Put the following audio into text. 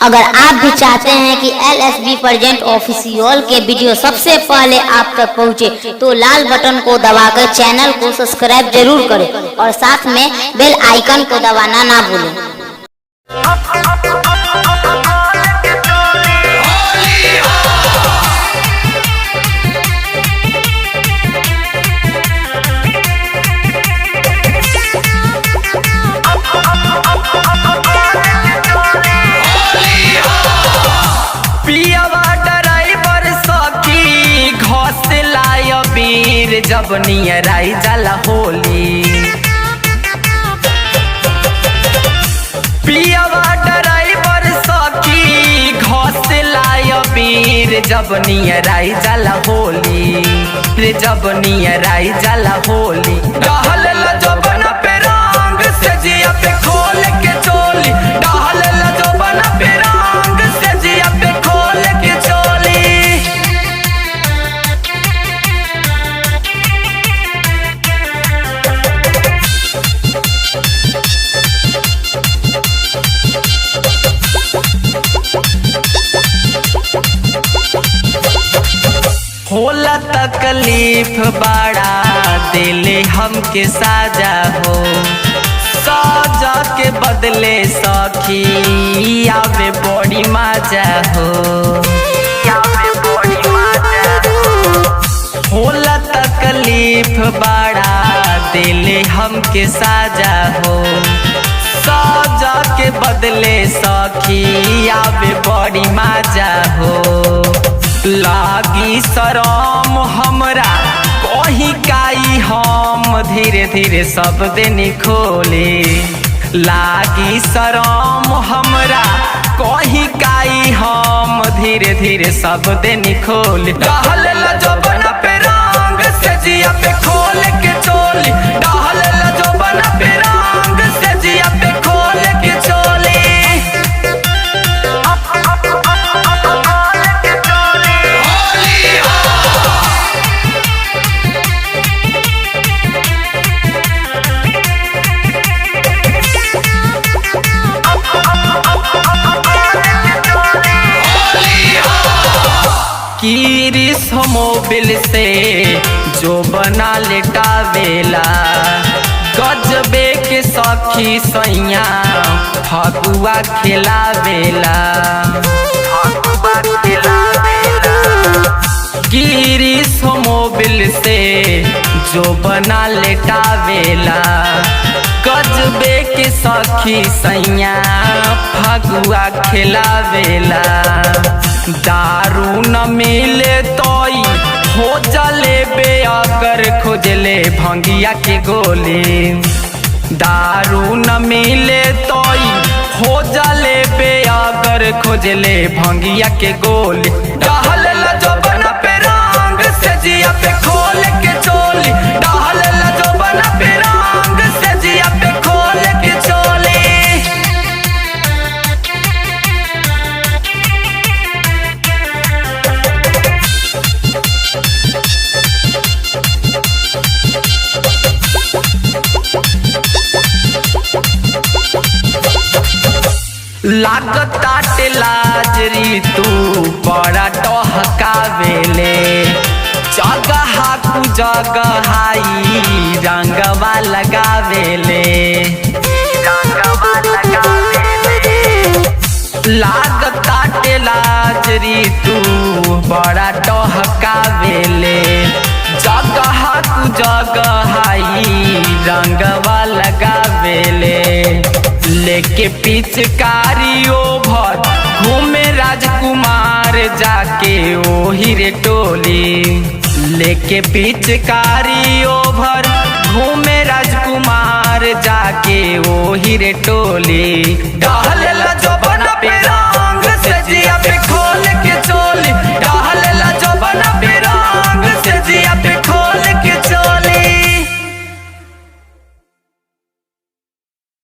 अगर आप भी चाहते हैं कि LSB प्रेजेंट ऑफिशियल के वीडियो सबसे पहले आप तक पहुंचे तो लाल बटन को दबाकर चैनल को सब्सक्राइब जरूर करें और साथ में बेल आइकन को दबाना ना भूलें। जब नियराई जाला होली पियावा ड्राइवर सखी घसे लाय बीर जब नियराई जाला होली रे जब नियराई जाला होली डहल जबना पे रंग से जिया पे खोल के चोली डहल जबना पे रंग से जिया पे खोल के चोली। होला तकलीफ बड़ा दिले हमके साजा हो साजा के बदले सखी आवे बड़ी मजा हो होला तकलीफ बड़ा दिले हमके साजा हो साजा के बदले सखी आवे बड़ी मजा हो। लागी शरम हमरा कहीं काई हम धीरे धीरे सब दिन खोले लागी शरम हमरा कहीं काई हम धीरे धीरे सब दिन खोले डहल जबना पे रंग से जिया पे खोल के चोली डहल जबना पे रंग से जिया पे खोल के चोली। कीरिस मोबिल से जो बना लेटावेला गजबे के सखी सैया फगुआ खिलावेला कीरिस मोबिल से जो बना लेटावेला गजबे के सखी सैया फगुआ खिलावेला दारू न मिले तोई हो जले बे अगर खोजले भंगिया के गोली दारू न मिले तोई हो जले बे अगर खोजले भंगिया के गोली डहल जबना पे रंग से जिया पे खोल के चोली डहल जबना पे रंग से जिया पे खोल के चोली। लागताटे लाजरी तू बड़ा टहकावेले जगह कु जगहाई रंगवा लगावेले लागताटे लाजरी तू बड़ा टहकावेले जगह कु जगहाई रंगवा लगावेले लेके पिचकारी ओभर घूमे राजकुमार जाके ओही रे टोली लेके पिचकारी ओभर घूमे राजकुमार जाके ओही रे टोली डहल जब